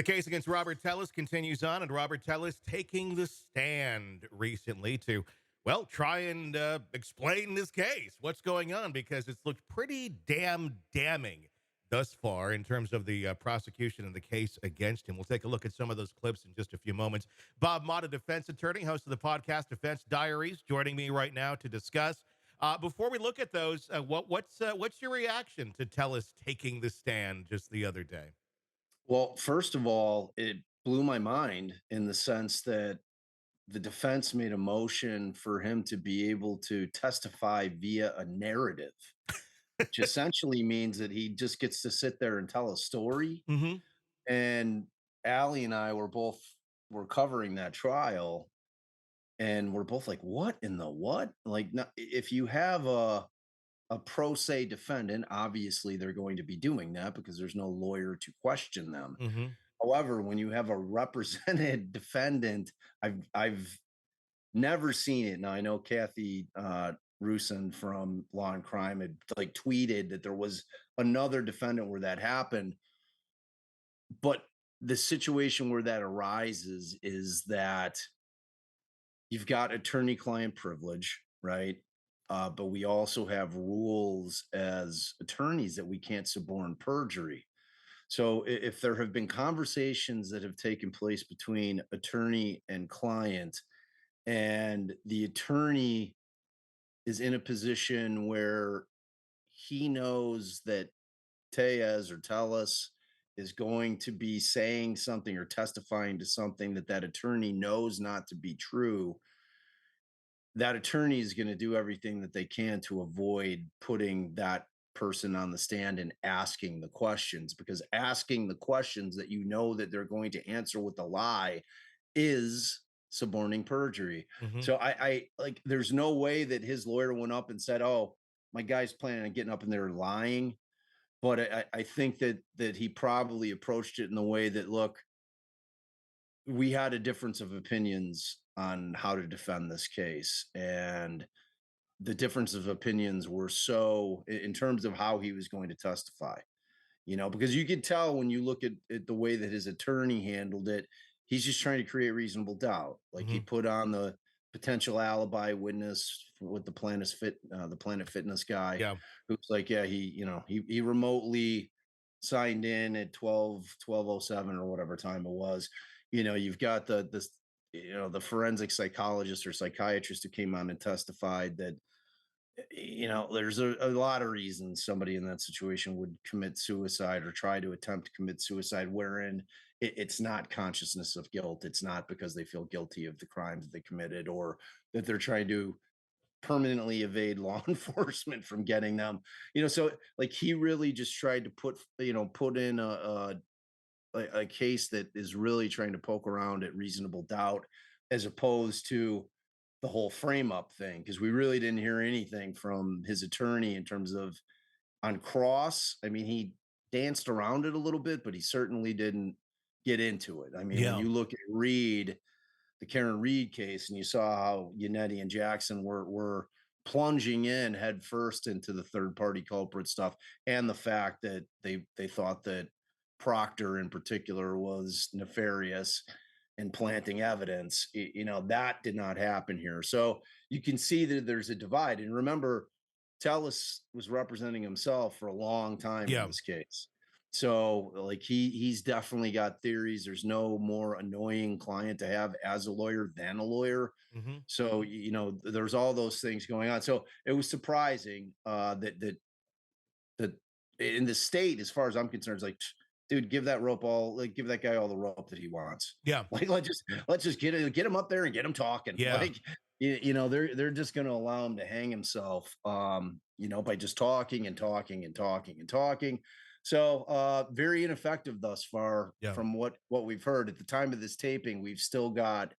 The case against Robert Tellis continues on, and Robert Tellis taking the stand recently to, well, try and explain this case. What's going on? Because it's looked pretty damning thus far in terms of the prosecution and the case against him. We'll take a look at some of those clips in just a few moments. Bob Motta, defense attorney, host of the podcast Defense Diaries, joining me right now to discuss. Before we look at those, what's your reaction to Tellis taking the stand just the other day? Well, first of all, it blew my mind in the sense that the defense made a motion for him to be able to testify via a narrative, which essentially means that he just gets to sit there and tell a story. Mm-hmm. And Allie and I were covering that trial, and we're both like, "What in the what?" Like, if you have a pro se defendant, obviously they're going to be doing that because there's no lawyer to question them. Mm-hmm. However, when you have a represented defendant, I've never seen it. Now I know Kathy Rusin from Law and Crime had like tweeted that there was another defendant where that happened, but the situation where that arises is that you've got attorney-client privilege, right? But we also have rules as attorneys that we can't suborn perjury. So if there have been conversations that have taken place between attorney and client, and the attorney is in a position where he knows that Tellez or Tellus is going to be saying something or testifying to something that that attorney knows not to be true, that attorney is going to do everything that they can to avoid putting that person on the stand and asking the questions, because asking the questions that you know that they're going to answer with a lie is suborning perjury. Mm-hmm. So I like there's no way that his lawyer went up and said, "Oh, my guy's planning on getting up and they're lying." But I think that he probably approached it in the way that, look, we had a difference of opinions on how to defend this case, and the difference of opinions were so in terms of how he was going to testify, because you could tell when you look at the way that his attorney handled it, he's just trying to create reasonable doubt. Like he Mm-hmm. put on the potential alibi witness with the Planet Fitness guy, Yeah. who's like, yeah, he remotely signed in at 12:07 or whatever time it was. You've got the forensic psychologist or psychiatrist who came on and testified that there's a lot of reasons somebody in that situation would commit suicide or try to attempt to commit suicide, wherein it's not consciousness of guilt. It's not because they feel guilty of the crimes that they committed or that they're trying to permanently evade law enforcement from getting them. So like he really just tried to put in a case that is really trying to poke around at reasonable doubt, as opposed to the whole frame up thing, because we really didn't hear anything from his attorney in terms of on cross. I mean, he danced around it a little bit, but he certainly didn't get into it. I mean, when Yeah. you look at the Karen Reed case, and you saw how Yannetti and Jackson were plunging in head first into the third party culprit stuff, and the fact that they thought that Proctor in particular was nefarious and planting evidence, that did not happen here. So you can see that there's a divide. And remember, Tellis was representing himself for a long time in Yeah. this case. So like he's definitely got theories. There's no more annoying client to have as a lawyer than a lawyer. Mm-hmm. So, there's all those things going on. So it was surprising that in the state, as far as I'm concerned, it's like, dude, give that guy all the rope that he wants. Yeah. Like, let's just get him up there and get him talking. Yeah. Like, they're just going to allow him to hang himself, by just talking and talking and talking and talking. So, very ineffective thus far Yeah. from what we've heard. At the time of this taping, we've still got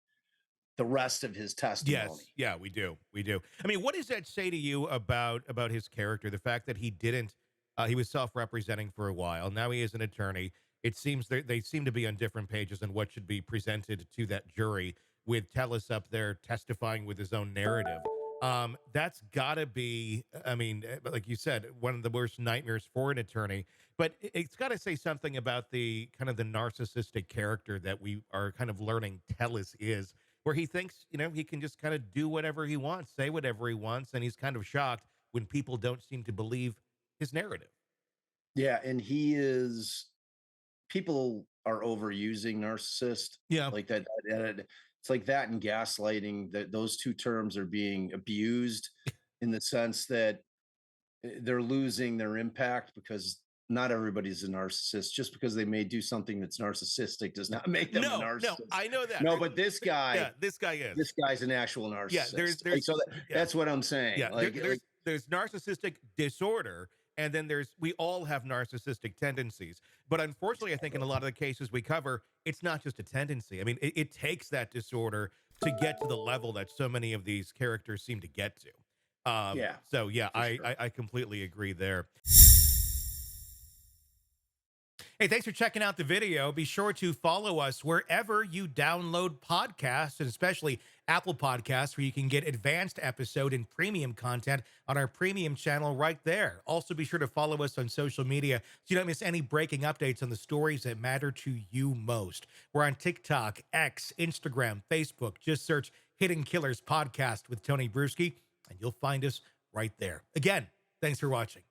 the rest of his testimony. Yes. Yeah, we do. We do. I mean, what does that say to you about his character? The fact that he didn't, he was self-representing for a while. Now he is an attorney. It seems they seem to be on different pages on what should be presented to that jury, with Tellis up there testifying with his own narrative. That's gotta be, I mean, like you said, one of the worst nightmares for an attorney. But it's got to say something about the kind of the narcissistic character that we are kind of learning Tellis is, where he thinks, he can just kind of do whatever he wants, say whatever he wants, and he's kind of shocked when people don't seem to believe his narrative. Yeah, and he is people are overusing narcissist Yeah. like that. It's like that and gaslighting, that those two terms are being abused in the sense that they're losing their impact because not everybody's a narcissist. Just because they may do something that's narcissistic does not make them a No, no, narcissist. I know that. No, but this Yeah, guy, this guy is. this guy's an actual narcissist. Yeah, Like, so yeah. that's what I'm saying. Yeah, Like, there's narcissistic disorder, and then we all have narcissistic tendencies. But unfortunately, I think in a lot of the cases we cover, it's not just a tendency. I mean, it takes that disorder to get to the level that so many of these characters seem to get to. yeah. So yeah, Sure. I completely agree there. Hey, thanks for checking out the video. Be sure to follow us wherever you download podcasts, and especially Apple Podcasts, where you can get advanced episode and premium content on our premium channel right there. Also, be sure to follow us on social media so you don't miss any breaking updates on the stories that matter to you most. We're on TikTok, X, Instagram, Facebook. Just search Hidden Killers Podcast with Tony Brueski, and you'll find us right there. Again, thanks for watching.